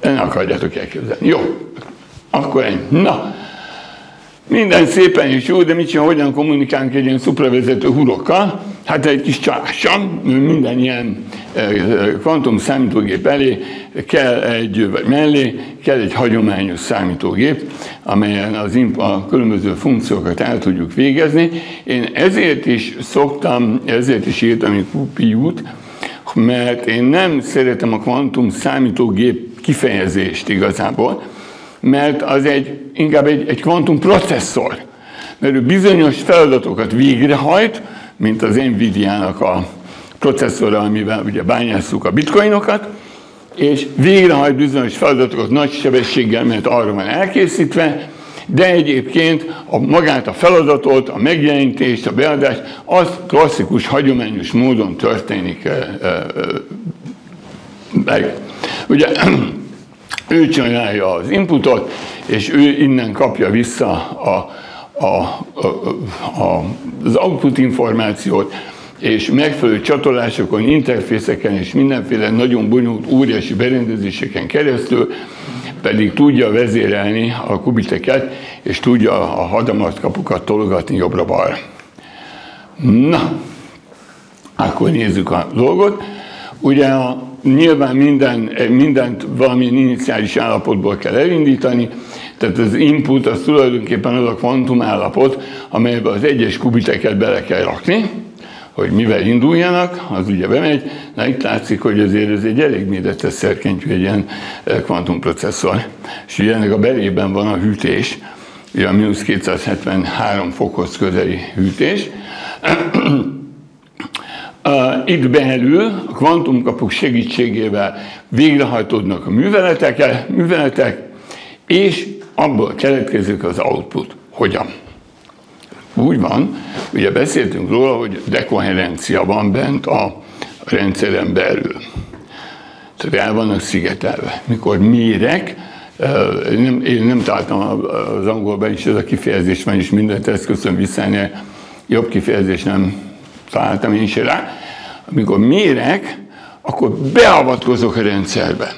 Ne akarjátok elképzelni. Jó, akkor ennyi. Na, minden szépen és jó, de mit csinál, hogyan kommunikálunk egy ilyen szupravezető hurokkal? Hát egy kis csalással, minden ilyen kvantum számítógép elé kell vagy mellé kell egy hagyományos számítógép, amelyen a különböző funkciókat el tudjuk végezni. Én ezért is írtam egy QPU-t, mert én nem szeretem a kvantum számítógép kifejezést igazából, mert az inkább egy kvantum processzor, mert ő bizonyos feladatokat végrehajt, mint az Nvidia-nak a processzora, amivel ugye bányásszuk a bitcoinokat, és végrehajt bizonyos feladatokat nagy sebességgel, mert arra van elkészítve, de egyébként magát a feladatot, a megjelenítést, a beadást, az klasszikus, hagyományos módon történik meg. Ugye ő csinálja az inputot, és ő innen kapja vissza az output információt, és megfelelő csatolásokon, interfészeken és mindenféle nagyon bonyolult óriási berendezéseken keresztül pedig tudja vezérelni a kubiteket, és tudja a Hadamard kapukat tologatni jobbra-balra. Na, akkor nézzük a dolgot. Ugye nyilván mindent valamilyen iniciális állapotból kell elindítani, tehát az input az tulajdonképpen az a kvantum állapot, amelyben az egyes kubiteket bele kell rakni, hogy mivel induljanak, az ugye bemegy. Na itt látszik, hogy azért ez egy elég méretes szerkentyű, egy ilyen kvantumprocesszor. És ugye ennek a belében van a hűtés, ugye a -273 fokhoz közeli hűtés. Itt belül a kvantumkapuk segítségével végrehajtódnak a műveletek, és abból keletkezik az output. Hogyan? Úgy van, ugye beszéltünk róla, hogy dekoherencia van bent a rendszeren belül. Tehát el vannak szigetelve. Mikor mérek, én nem találtam az angolban is, ez a kifejezés van, és mindent ezt köszönöm vissza, jobb kifejezés nem találtam én se rá. Amikor mérek, akkor beavatkozok a rendszerbe.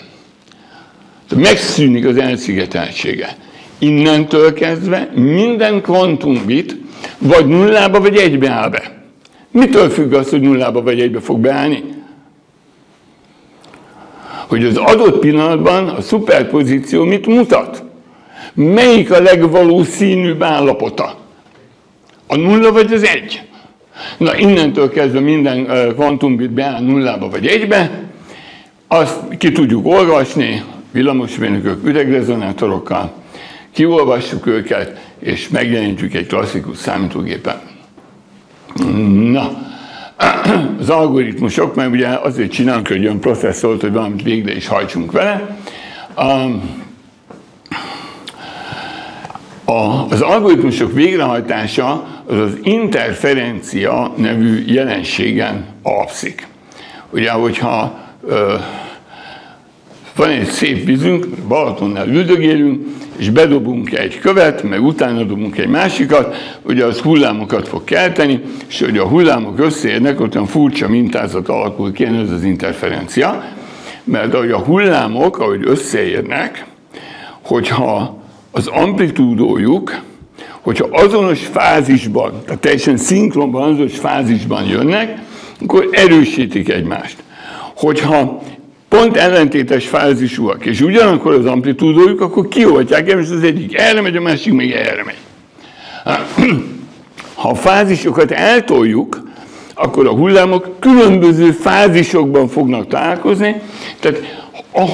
Megszűnik az elszigeteltsége. Innentől kezdve minden kvantumbit vagy nullába, vagy egybe áll be. Mitől függ az, hogy nullába vagy egybe fog beállni? Hogy az adott pillanatban a szuperpozíció mit mutat? Melyik a legvalószínűbb állapota? A nulla vagy az egy? Na, innentől kezdve minden kvantumbit beáll nullába vagy egybe, azt ki tudjuk olvasni villamosmérnökök üregrezonátorokkal, kiolvassuk őket, és megjelenítjük egy klasszikus számítógépen. Na, az algoritmusok, mert ugye azért csinálunk egy olyan processzort, hogy valamit végre is hajtsunk vele. Az algoritmusok végrehajtása az interferencia nevű jelenségen alapszik. Ugye, hogyha van egy szép vízünk, Balatonnál üldögélünk, és bedobunk egy követ, meg utána dobunk egy másikat, ugye az hullámokat fog kelteni, és hogy a hullámok összeérnek, ott olyan furcsa mintázat alakul ki, ez az interferencia, mert ahogy a hullámok, ahogy összeérnek, hogyha az amplitúdójuk, hogyha azonos fázisban, tehát teljesen szinkronban, azonos fázisban jönnek, akkor erősítik egymást. Hogyha pont ellentétes fázisúak, és ugyanakkor az amplitúdójuk, akkor kioltják, és az egyik erre megy, a másik még erre megy. Ha a fázisokat eltoljuk, akkor a hullámok különböző fázisokban fognak találkozni, tehát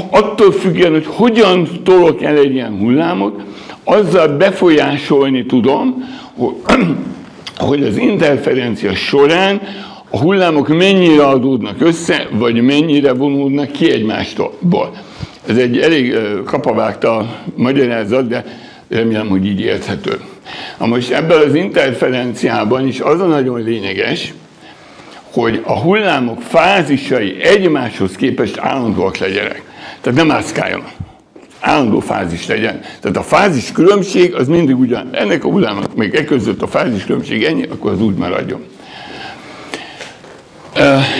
attól függően, hogy hogyan tolok el egy ilyen hullámot, azzal befolyásolni tudom, hogy az interferencia során a hullámok mennyire adódnak össze, vagy mennyire vonódnak ki egymástól. Ez egy elég kapavágta magyarázat, de remélem, hogy így érthető. Na most ebben az interferenciában is az a nagyon lényeges, hogy a hullámok fázisai egymáshoz képest állandóak legyenek. Tehát nem mászkáljanak. Állandó fázis legyen. Tehát a fázis különbség az mindig ugyan. Ennek a hullámok, még e között a fázis különbség ennyi, akkor az úgy maradjon.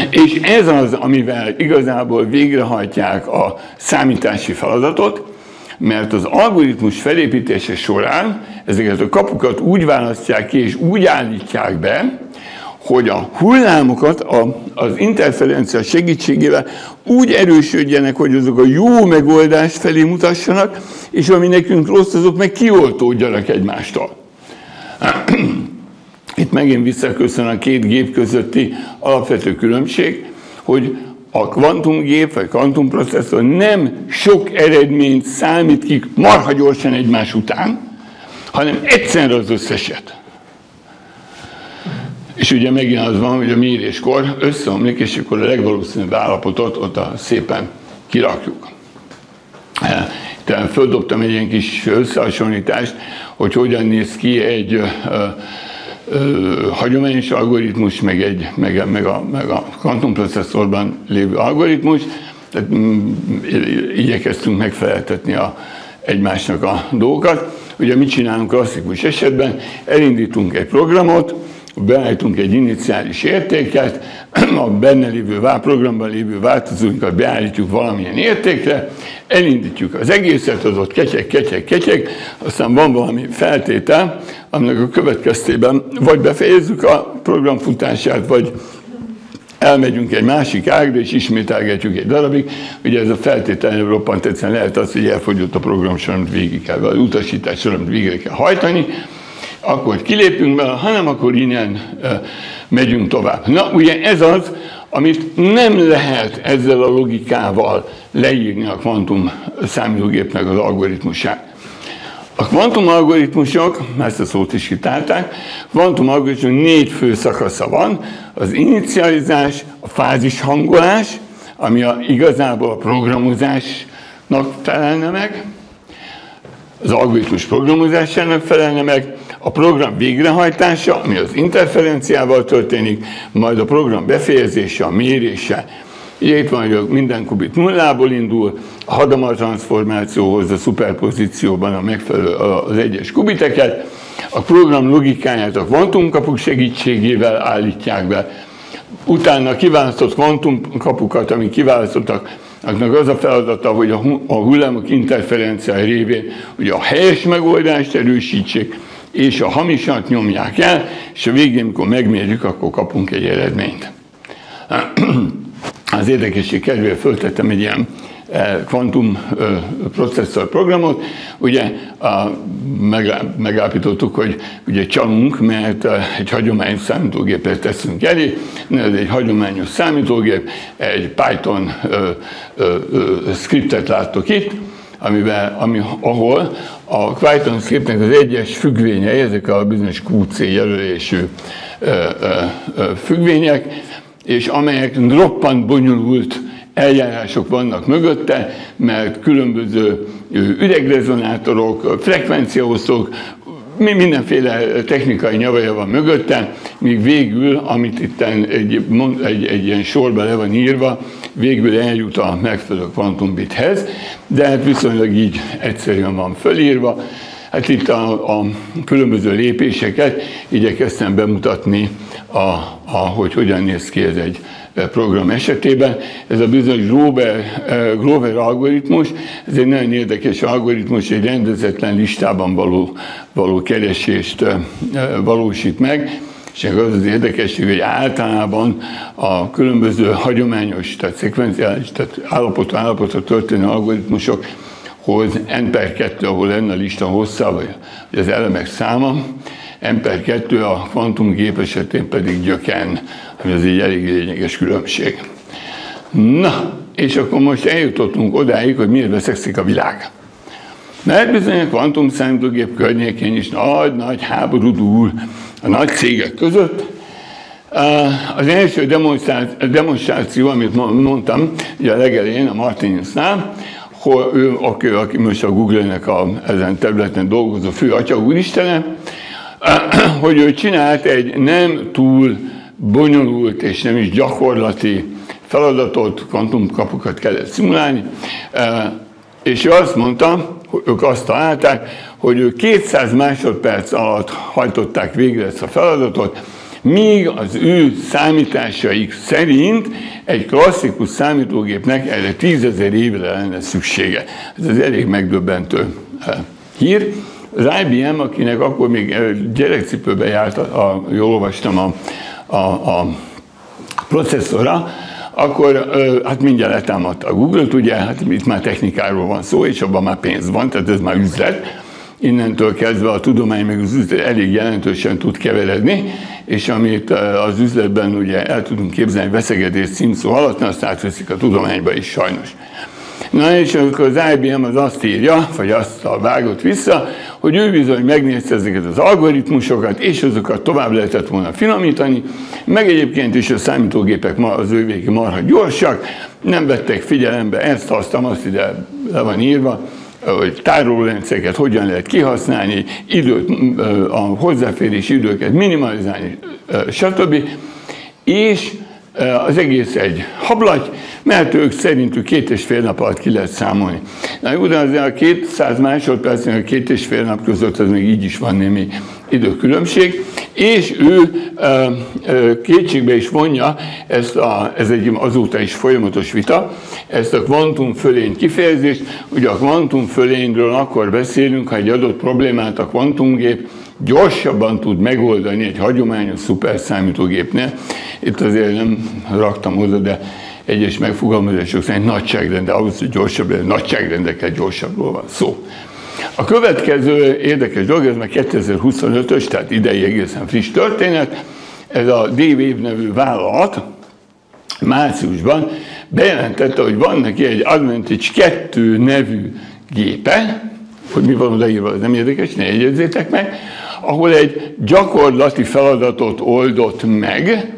És ez az, amivel igazából végrehajtják a számítási feladatot, mert az algoritmus felépítése során ezeket a kapukat úgy választják ki és úgy állítják be, hogy a hullámokat az interferencia segítségével úgy erősödjenek, hogy azok a jó megoldás felé mutassanak, és ami nekünk rossz, azok meg kioltódjanak egymástól. Itt megint visszaköszön a két gép közötti alapvető különbség, hogy a kvantumgép vagy kvantumprocesszor nem sok eredményt számít ki marha gyorsan egymás után, hanem egyszerre az összeset. És ugye megint az van, hogy a méréskor összeomlik, és akkor a legvalószínűbb állapotot ott szépen kirakjuk. Tehát földobtam egy ilyen kis összehasonlítást, hogy hogyan néz ki egy hagyományos algoritmus, meg a kvantumprocesszorban lévő algoritmus. Tehát igyekeztünk megfeleltetni egymásnak a dolgokat. Ugye mit csinálunk klasszikus esetben? Elindítunk egy programot, beállítunk egy iniciális értéket, a benne lévő programban lévő változóinkat beállítjuk valamilyen értékre, elindítjuk az egészet, az ott ketyeg, aztán van valami feltétel, aminek a következtében vagy befejezzük a program futását, vagy elmegyünk egy másik ágra, és ismételgetjük egy darabig. Ugye ez a feltétel roppant egyszerűen lehet az, hogy elfogyott a program során végig kell, vagy utasítás során végre kell hajtani, akkor kilépünk bele, hanem akkor innen megyünk tovább. Na, ugye ez az, amit nem lehet ezzel a logikával leírni a kvantum számítógépnek az algoritmusát. A kvantum algoritmusok, ezt a szót is kitálták, kvantum algoritmusok 4 fő szakasza van, az inicializás, a fázishangolás, ami igazából a programozásnak felelne meg, az algoritmus programozásának felelne meg, a program végrehajtása, ami az interferenciával történik, majd a program befejezése, a mérése. Ugye itt van, hogy minden kubit nullából indul, a Hadamard transformációhoz a szuperpozícióban a megfelelő az egyes kubiteket, a program logikáját a kvantumkapuk segítségével állítják be, utána kiválasztott kvantumkapukat, amik kiválasztottak, az a feladata, hogy a hullámok interferenciái révén ugye a helyes megoldást erősítsék, és a hamisat nyomják el, és a végén, amikor megmérjük, akkor kapunk egy eredményt. Az érdekesség kedvéért föltettem egy ilyen kvantum processzor programot. Ugye megállapítottuk, hogy ugye csalunk, mert egy hagyományos számítógépet teszünk elé, ez egy hagyományos számítógép, egy Python scriptet láttok itt, ahol a Python scriptnek az egyes függvényei, ezek a bizonyos QC jelölésű függvények, és amelyek roppant bonyolult eljárások vannak mögötte, mert különböző üregrezonátorok, frekvenciaosztók, mindenféle technikai nyavaja van mögötte, míg végül, amit itt egy ilyen sorba le van írva, végül eljut a megfelelő kvantumbithez, de hát viszonylag így egyszerűen van fölírva. Hát itt a különböző lépéseket igyekeztem bemutatni, hogy hogyan néz ki ez egy program esetében. Ez a bizonyos Grover algoritmus, ez egy nagyon érdekes algoritmus, egy rendezetlen listában való keresést valósít meg, és az az érdekesség, hogy általában a különböző hagyományos, tehát szekvenciális, tehát állapotra történő algoritmusokhoz n/2, ahol lenne a lista hossza, vagy az elemek száma, n/2, a kvantumgép esetén pedig gyöken, ami az egy elég lényeges különbség. Na, és akkor most eljutottunk odáig, hogy miért veszekszik a világ. Mert bizony a kvantumszámítógép környékén is nagy háború dúl a nagy cégek között. Az első demonstráció, amit mondtam, ugye a legelején a Martinusnál, aki most a Google-nek ezen területen dolgozó fő atya úristene, hogy ő csinált egy nem túl bonyolult és nem is gyakorlati feladatot, kvantumkapukat kellett szimulálni, és ő azt mondta, ők azt találták, hogy ők 200 másodperc alatt hajtották végre ezt a feladatot, míg az ő számításaik szerint egy klasszikus számítógépnek erre 10 000 évre lenne szüksége. Ez elég megdöbbentő hír. Az IBM, akinek akkor még gyerekcipőbe járt, jól olvastam a processzora, akkor hát mindjárt letámadta a Google-t, ugye, hát itt már technikáról van szó, és abban már pénz van, tehát ez már üzlet. Innentől kezdve a tudomány meg az üzlet elég jelentősen tud keveredni, és amit az üzletben ugye el tudunk képzelni veszegedés címszó alatt, azt átveszik a tudományba is sajnos. Na és akkor az IBM az azt írja, vagy azt vágott vissza, hogy ő bizony megnézte ezeket az algoritmusokat, és azokat tovább lehetett volna finomítani, meg egyébként is a számítógépek az ővéki marha gyorsak, nem vettek figyelembe ezt, azt ide le van írva, hogy tárolórendszereket hogyan lehet kihasználni, időt, a hozzáférési időket minimalizálni, stb. És az egész egy hablaty, mert ők szerintük 2,5 nap alatt ki lehet számolni. Na jó, de azért a 200 másodpercnél a 2,5 nap között az még így is van némi időkülönbség, és ő kétségbe is vonja, ez egy azóta is folyamatos vita, ezt a kvantumfölény kifejezést. Ugye a kvantumfölényről akkor beszélünk, ha egy adott problémát a kvantumgép gyorsabban tud megoldani egy hagyományos szuperszámítógépnél. Itt azért nem raktam hozzá, de egyes megfogalmazások szerint nagyságrend, de ahhoz, hogy gyorsabb, nagyságrendekkel gyorsabbról van szó. A következő érdekes dolog, ez már 2025-ös, tehát idei egészen friss történet, ez a D-Wave nevű vállalat márciusban bejelentette, hogy van neki egy Advantage 2 nevű gépe, hogy mi van odaírva, ez nem érdekes, ne jegyezzétek meg, ahol egy gyakorlati feladatot oldott meg,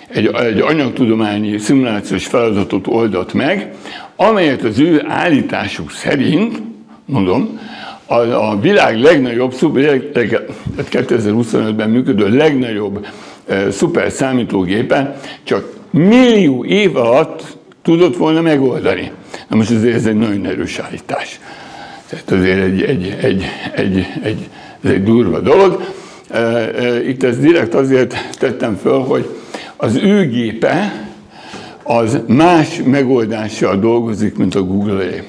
egy anyagtudományi szimulációs feladatot oldott meg, amelyet az ő állításuk szerint, mondom, a világ legnagyobb, 2025-ben működő legnagyobb szuper számítógépen csak millió év alatt tudott volna megoldani. Na most azért ez egy nagyon erős állítás. Tehát azért ez egy durva dolog. Itt ezt direkt azért tettem föl, hogy az ő gépe az más megoldással dolgozik, mint a Google-é.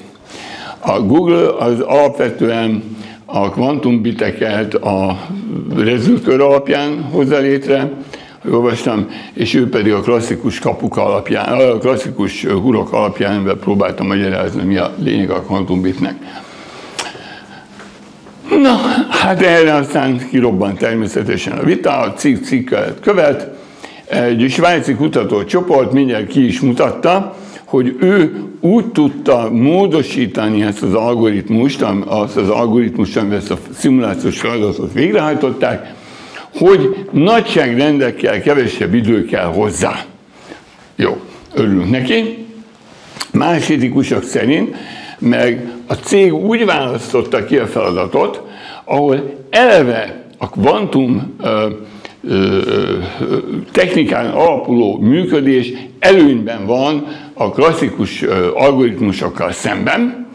A Google az alapvetően a kvantumbiteket a rezülkör alapján hozza létre, olvastam, és ő pedig a klasszikus kapuk alapján, a klasszikus hurok alapján próbáltam magyarázni, mi a lényeg a kvantumbitnek. Na, hát erre aztán kirobbant természetesen a vita, a cikket követ. Egy svájci kutatócsoport mindjárt ki is mutatta, hogy ő úgy tudta módosítani ezt az algoritmust, amivel ezt a szimulációs feladatot végrehajtották, hogy nagyságrendekkel kevesebb idő kell hozzá. Jó, örülünk neki. Más etikusok szerint meg a cég úgy választotta ki a feladatot, ahol eleve a kvantum technikán alapuló működés előnyben van a klasszikus algoritmusokkal szemben,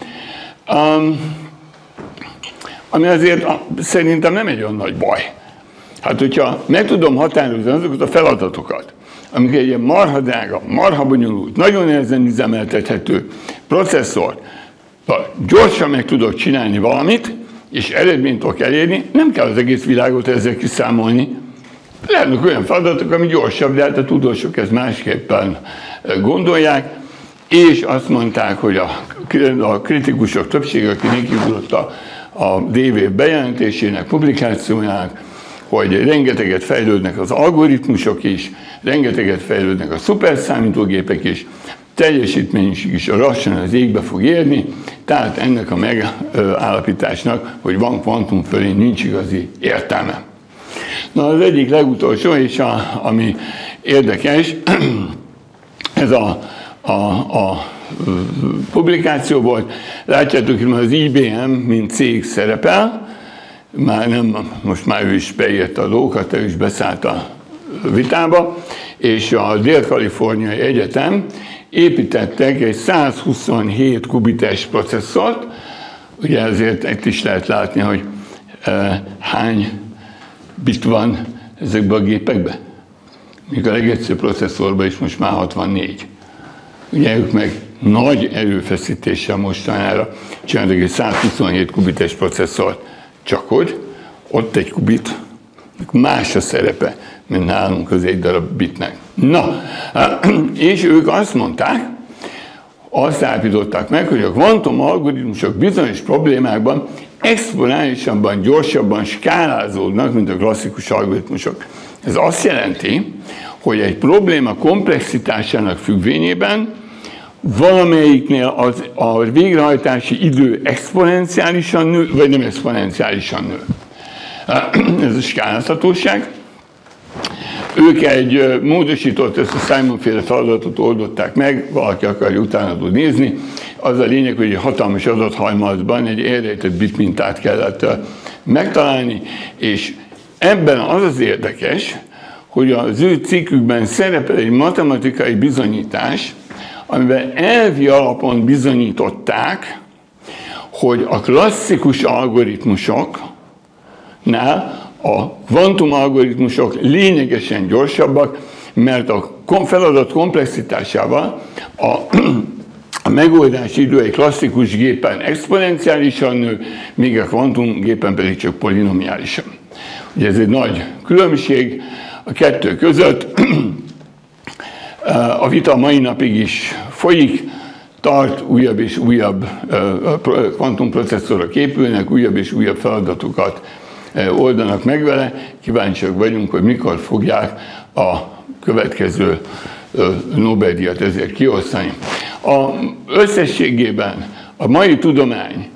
ami azért szerintem nem egy olyan nagy baj. Hát, hogyha meg tudom határozni azokat a feladatokat, amikor egy ilyen marha drága, marha bonyolult, nagyon nehezen üzemeltethető processzort, gyorsan meg tudok csinálni valamit, és eredményt tudok elérni, nem kell az egész világot ezzel kiszámolni. Lehetnek olyan feladatok, ami gyorsabb, de hát a tudósok ezt másképpen gondolják, és azt mondták, hogy a kritikusok többsége, aki nekiugrott a DV bejelentésének, publikációjának, hogy rengeteget fejlődnek az algoritmusok is, rengeteget fejlődnek a szuperszámítógépek is, teljesítménység is lassan az égbe fog érni, tehát ennek a megállapításnak, hogy van kvantumfölény, nincs igazi értelme. Na, az egyik legutolsó, és ami érdekes, ez a publikáció volt. Látjátok, hogy az IBM, mint cég szerepel, most már ő is beírta a dolgokat, ő is beszállt a vitába, és a Dél-Kaliforniai Egyetem építettek egy 127 kubites processzort, ugye ezért itt is lehet látni, hogy hány bit van ezekben a gépekben. Míg a legegyszerűbb processzorban is most már 64. Ugye ők meg nagy erőfeszítéssel mostanára csináltak egy 127 kubites processzort. Csak hogy ott egy kubit, más a szerepe, mint nálunk az egy darab bitnek. Na, és ők azt mondták, azt állapították meg, hogy a kvantum algoritmusok bizonyos problémákban exponenciálisan gyorsabban skálázódnak, mint a klasszikus algoritmusok. Ez azt jelenti, hogy egy probléma komplexitásának függvényében valamelyiknél a végrehajtási idő exponenciálisan nő, vagy nem exponenciálisan nő. Ez a skálázhatóság. Ők egy módosított, ezt a Simon-féle feladatot oldották meg, valaki akarja utána tud nézni. Az a lényeg, hogy egy hatalmas adathalmazban egy elrejtett bitmintát kellett megtalálni, és ebben az az érdekes, hogy az ő cikkükben szerepel egy matematikai bizonyítás, amivel elvi alapon bizonyították, hogy a klasszikus algoritmusoknál a kvantum algoritmusok lényegesen gyorsabbak, mert a feladat komplexitásával a megoldási idő egy klasszikus gépen exponenciálisan nő, míg a kvantum gépen pedig csak polinomiálisan. Ugye ez egy nagy különbség a kettő között. A vita mai napig is folyik, tart, újabb és újabb kvantumprocesszorok épülnek, újabb és újabb feladatokat oldanak meg vele. Kíváncsiak vagyunk, hogy mikor fogják a következő Nobel-díjat ezért kiosztani. Összességében a mai tudomány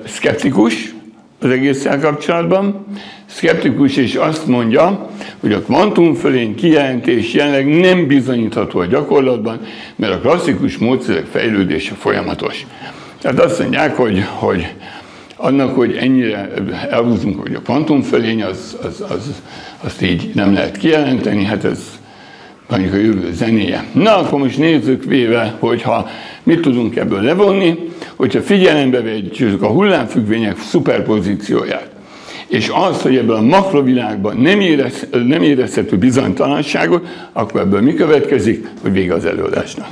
szkeptikus az egésszel kapcsolatban, szkeptikus és azt mondja, hogy a kvantumfölény kijelentés jelenleg nem bizonyítható a gyakorlatban, mert a klasszikus módszerek fejlődése folyamatos. Tehát azt mondják, hogy annak, hogy ennyire elhúzunk, hogy a kvantumfölény, azt így nem lehet kijelenteni, hát ez mondjuk a jövő zenéje. Na, akkor most nézzük véve, hogyha mit tudunk ebből levonni, hogyha figyelembe vegyük a hullámfüggvények szuperpozícióját, és az, hogy ebből a makrovilágban nem érezhető bizonytalanságot, akkor ebből mi következik, hogy vége az előadásnak.